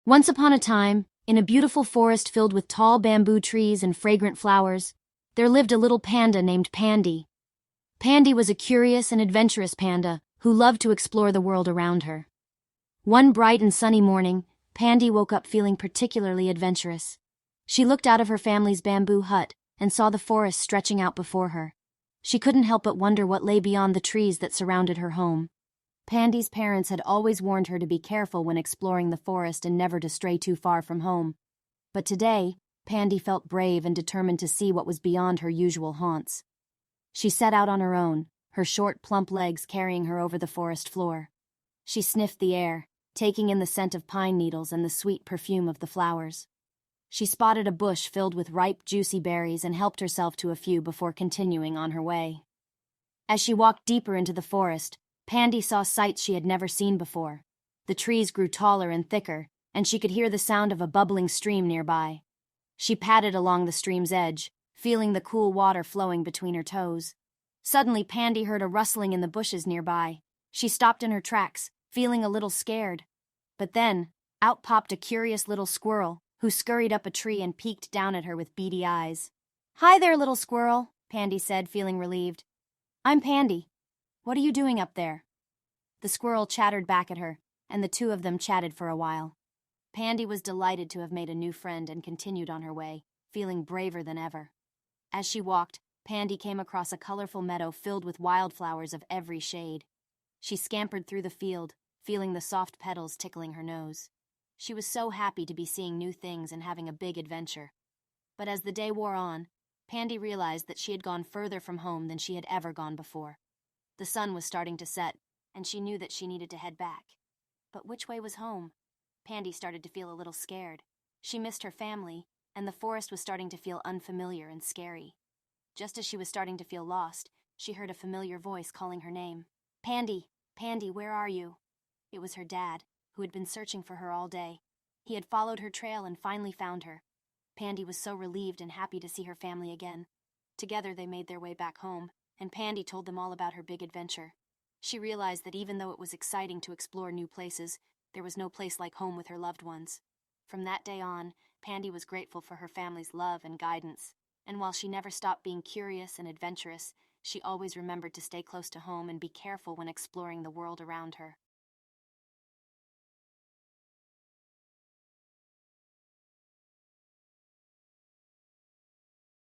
Once upon a time, in a beautiful forest filled with tall bamboo trees and fragrant flowers, there lived a little panda named Pandy. Pandy was a curious and adventurous panda who loved to explore the world around her. One bright and sunny morning, Pandy woke up feeling particularly adventurous. She looked out of her family's bamboo hut and saw the forest stretching out before her. She couldn't help but wonder what lay beyond the trees that surrounded her home. Pandy's parents had always warned her to be careful when exploring the forest and never to stray too far from home. But today, Pandy felt brave and determined to see what was beyond her usual haunts. She set out on her own, her short, plump legs carrying her over the forest floor. She sniffed the air, taking in the scent of pine needles and the sweet perfume of the flowers. She spotted a bush filled with ripe, juicy berries and helped herself to a few before continuing on her way. As she walked deeper into the forest, Pandy saw sights she had never seen before. The trees grew taller and thicker, and she could hear the sound of a bubbling stream nearby. She padded along the stream's edge, feeling the cool water flowing between her toes. Suddenly, Pandy heard a rustling in the bushes nearby. She stopped in her tracks, feeling a little scared. But then, out popped a curious little squirrel, who scurried up a tree and peeked down at her with beady eyes. "Hi there, little squirrel," Pandy said, feeling relieved. "I'm Pandy. What are you doing up there?" The squirrel chattered back at her, and the two of them chatted for a while. Pandy was delighted to have made a new friend and continued on her way, feeling braver than ever. As she walked, Pandy came across a colorful meadow filled with wildflowers of every shade. She scampered through the field, feeling the soft petals tickling her nose. She was so happy to be seeing new things and having a big adventure. But as the day wore on, Pandy realized that she had gone further from home than she had ever gone before. The sun was starting to set, and she knew that she needed to head back. But which way was home? Pandy started to feel a little scared. She missed her family, and the forest was starting to feel unfamiliar and scary. Just as she was starting to feel lost, she heard a familiar voice calling her name. "Pandy, Pandy, where are you?" It was her dad, who had been searching for her all day. He had followed her trail and finally found her. Pandy was so relieved and happy to see her family again. Together they made their way back home, and Pandy told them all about her big adventure. She realized that even though it was exciting to explore new places, there was no place like home with her loved ones. From that day on, Pandy was grateful for her family's love and guidance, and while she never stopped being curious and adventurous, she always remembered to stay close to home and be careful when exploring the world around her.